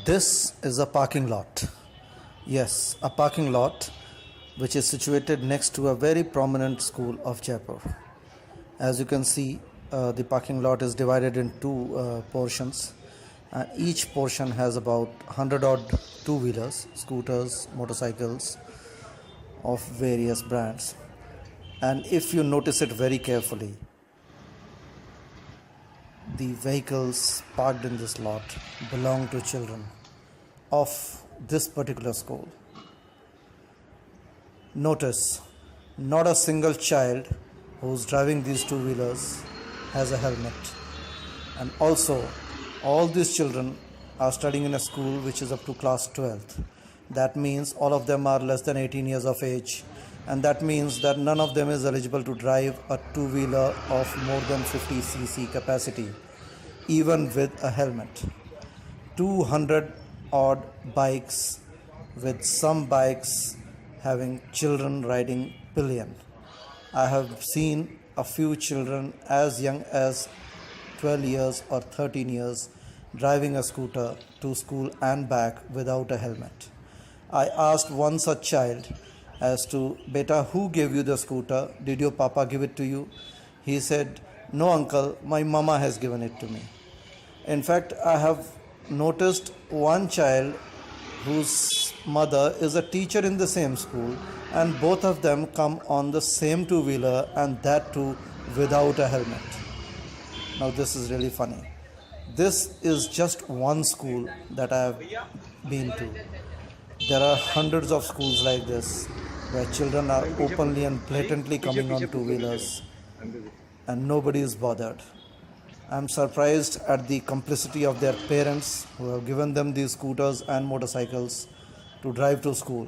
This is a parking lot. Yes, a parking lot which is situated next to a very prominent school of Jaipur. As you can see, the parking lot is divided in two portions, and each portion has about 100 odd two-wheelers, scooters, motorcycles of various brands. And if you notice it very carefully, the vehicles parked in this lot belong to children of this particular school. Notice, not a single child who's driving these two-wheelers has a helmet. And also, all these children are studying in a school which is up to class 12th. That means all of them are less than 18 years of age, and that means that none of them is eligible to drive a two-wheeler of more than 50cc capacity, even with a helmet. 200 odd bikes, with some bikes having children riding pillion. I have seen a few children as young as 12 years or 13 years driving a scooter to school and back without a helmet. I asked one such child as to, "Beta, who gave you the scooter? Did your papa give it to you?" He said, "No uncle, my mama has given it to me." In fact, I have noticed one child whose mother is a teacher in the same school, and both of them come on the same two-wheeler, and that too without a helmet. Now this is really funny. This is just one school that I have been to. There are hundreds of schools like this where children are openly and blatantly coming on two-wheelers and nobody is bothered. I am surprised at the complicity of their parents who have given them these scooters and motorcycles to drive to school.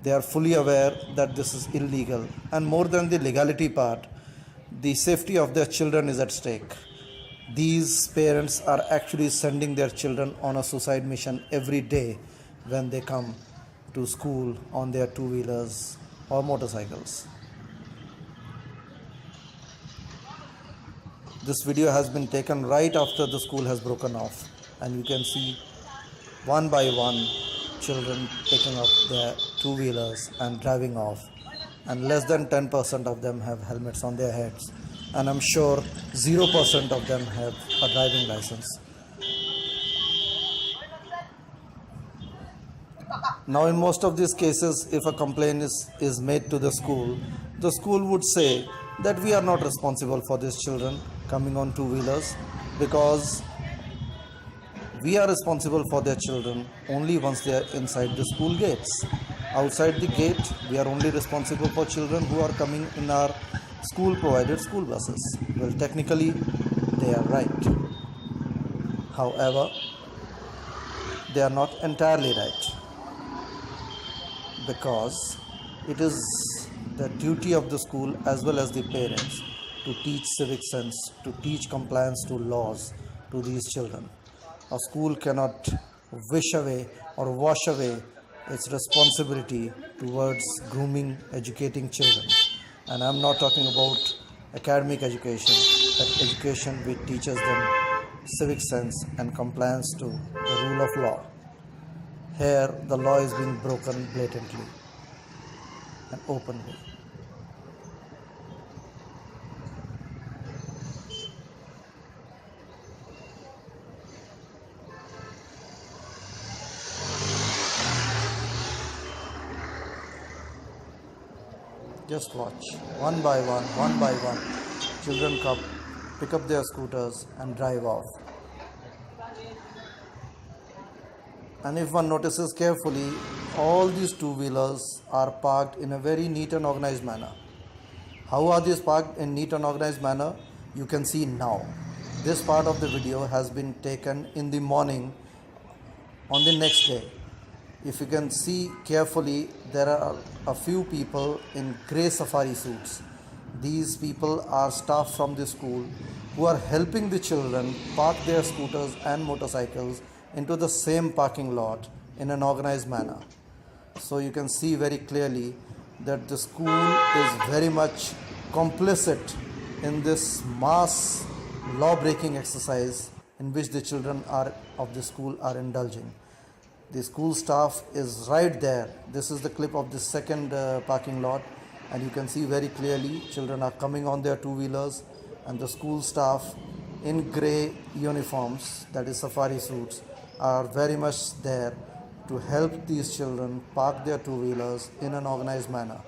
They are fully aware that this is illegal, and more than the legality part, the safety of their children is at stake. These parents are actually sending their children on a suicide mission every day when they come to school on their two-wheelers or motorcycles. This video has been taken right after the school has broken off, and you can see one by one children picking up their two-wheelers and driving off, and less than 10% of them have helmets on their heads, and I'm sure 0% of them have a driving license. Now in most of these cases, if a complaint is made to the school would say that we are not responsible for these children coming on two-wheelers, because we are responsible for their children only once they are inside the school gates. Outside the gate, we are only responsible for children who are coming in our school-provided school buses. Well, technically, they are right. However, they are not entirely right, because it is the duty of the school as well as the parents to teach civic sense, to teach compliance to laws to these children. A school cannot wish away or wash away its responsibility towards grooming, educating children. And I'm not talking about academic education, but education which teaches them civic sense and compliance to the rule of law. Here, the law is being broken blatantly and openly. Just watch. One by one, children come, pick up their scooters and drive off. And if one notices carefully, all these two-wheelers are parked in a very neat and organized manner. How are these parked in neat and organized manner? You can see now. This part of the video has been taken in the morning on the next day. If you can see carefully, there are a few people in grey safari suits. These people are staff from the school who are helping the children park their scooters and motorcycles into the same parking lot in an organized manner. So you can see very clearly that the school is very much complicit in this mass law-breaking exercise in which the children of the school are indulging. The school staff is right there. This is the clip of the second parking lot, and you can see very clearly children are coming on their two-wheelers, and the school staff in grey uniforms, that is safari suits, are very much there to help these children park their two-wheelers in an organized manner.